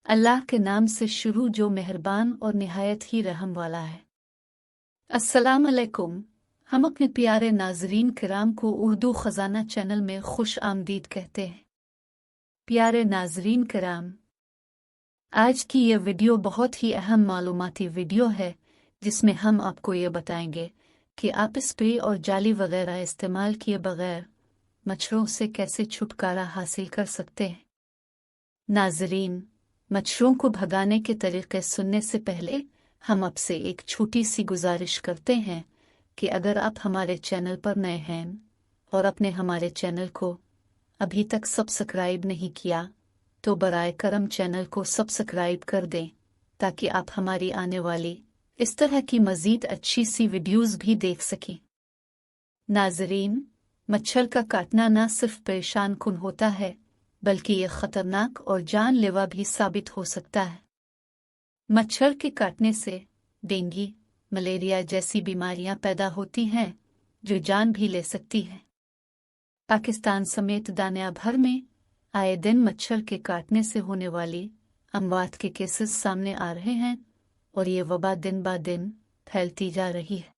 अल्लाह के नाम से शुरू जो मेहरबान और निहायत ही रहम वाला है। अस्सलाम अलैकुम। हम अपने प्यारे नाजरीन किराम को उर्दू ख़जाना चैनल में खुश आमदीद कहते हैं। प्यारे नाजरीन किराम, आज की ये वीडियो बहुत ही अहम मालूमाती वीडियो है, जिसमें हम आपको ये बताएंगे कि आप स्प्रे और जाली वगैरह इस्तेमाल किए बगैर मच्छरों से कैसे छुटकारा हासिल कर सकते हैं। नाजरीन, मच्छरों को भगाने के तरीके सुनने से पहले हम आपसे एक छोटी सी गुजारिश करते हैं कि अगर आप हमारे चैनल पर नए हैं और अपने हमारे चैनल को अभी तक सब्सक्राइब नहीं किया तो बराए करम चैनल को सब्सक्राइब कर दें, ताकि आप हमारी आने वाली इस तरह की मज़ीद अच्छी सी वीडियोस भी देख सकें। नाजरीन, मच्छर का काटना न सिर्फ परेशान कुन होता है, बल्कि ये खतरनाक और जानलेवा भी साबित हो सकता है। मच्छर के काटने से डेंगू, मलेरिया जैसी बीमारियां पैदा होती हैं, जो जान भी ले सकती हैं। पाकिस्तान समेत दुनिया भर में आए दिन मच्छर के काटने से होने वाली अमवात के केसेस सामने आ रहे हैं और ये वबा दिन ब दिन फैलती जा रही है।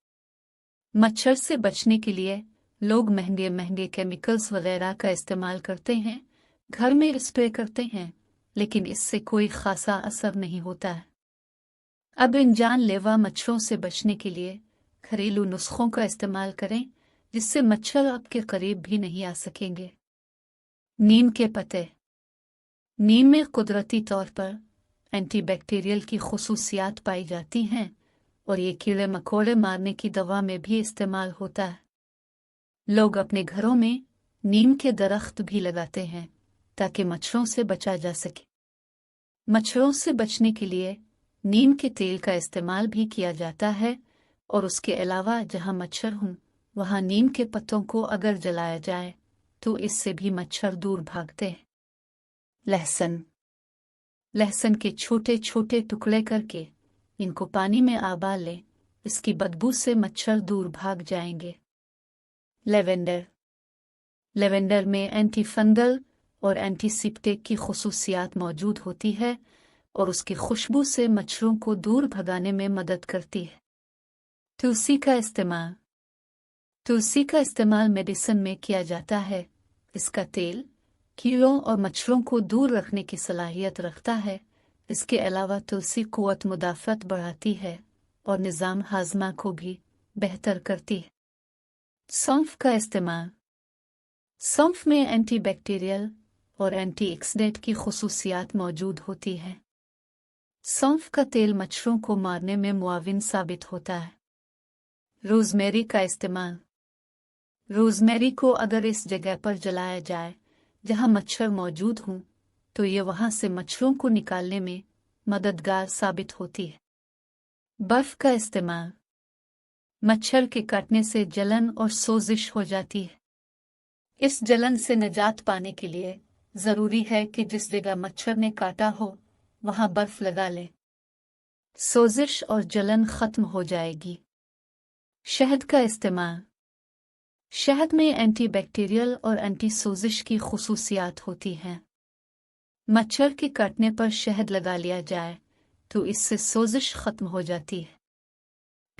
मच्छर से बचने के लिए लोग महंगे महंगे केमिकल्स वगैरह का इस्तेमाल करते हैं, घर में स्प्रे करते हैं, लेकिन इससे कोई खासा असर नहीं होता है। अब इन जानलेवा मच्छरों से बचने के लिए घरेलू नुस्खों का इस्तेमाल करें, जिससे मच्छर आपके करीब भी नहीं आ सकेंगे। नीम के पत्ते। नीम में कुदरती तौर पर एंटीबैक्टीरियल की खुसूसियात पाई जाती हैं और ये कीड़े मकोड़े मारने की दवा में भी इस्तेमाल होता है। लोग अपने घरों में नीम के दरख्त भी लगाते हैं ताकि मच्छरों से बचा जा सके। मच्छरों से बचने के लिए नीम के तेल का इस्तेमाल भी किया जाता है और उसके अलावा जहां मच्छर हों वहां नीम के पत्तों को अगर जलाया जाए तो इससे भी मच्छर दूर भागते हैं। लहसुन। लहसुन के छोटे छोटे टुकड़े करके इनको पानी में उबाल लें, इसकी बदबू से मच्छर दूर भाग जाएंगे। लेवेंडर। लेवेंडर में एंटी फंगल और एंटीसेप्टिक की खुसूसियात मौजूद होती है और उसकी खुशबू से मच्छरों को दूर भगाने में मदद करती है। तुलसी का इस्तेमाल। तुलसी का इस्तेमाल मेडिसिन में किया जाता है। इसका तेल कीड़ों और मच्छरों को दूर रखने की सलाहियत रखता है। इसके अलावा तुलसी क़ुव्वत मुदाफ़त बढ़ाती है और निज़ाम हाज़मा को भी बेहतर करती है। सौंफ का इस्तेमाल। सौंफ में एंटीबैक्टीरियल और एंटीऑक्सीडेंट की खुसूसियात मौजूद होती हैं। सौंफ का तेल मच्छरों को मारने में मुआविन साबित होता है। रोज़मेरी का इस्तेमाल। रोज़मेरी को अगर इस जगह पर जलाया जाए जहां मच्छर मौजूद हों तो ये वहां से मच्छरों को निकालने में मददगार साबित होती है। बर्फ का इस्तेमाल। मच्छर के काटने से जलन और सोजिश हो जाती है। इस जलन से निजात पाने के लिए जरूरी है कि जिस जगह मच्छर ने काटा हो वहां बर्फ लगा लें। सोजिश और जलन खत्म हो जाएगी। शहद का इस्तेमाल। शहद में एंटीबैक्टीरियल और एंटी सोजिश की खुसूसियात होती हैं। मच्छर के काटने पर शहद लगा लिया जाए तो इससे सोजिश खत्म हो जाती है।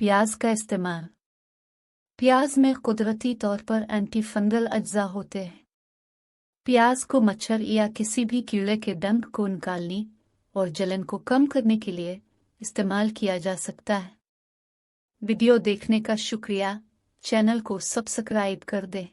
प्याज का इस्तेमाल। प्याज में कुदरती तौर पर एंटी फंगल अज्जा होते हैं। प्याज को मच्छर या किसी भी कीड़े के डंक को निकालने और जलन को कम करने के लिए इस्तेमाल किया जा सकता है। वीडियो देखने का शुक्रिया। चैनल को सब्सक्राइब कर दें।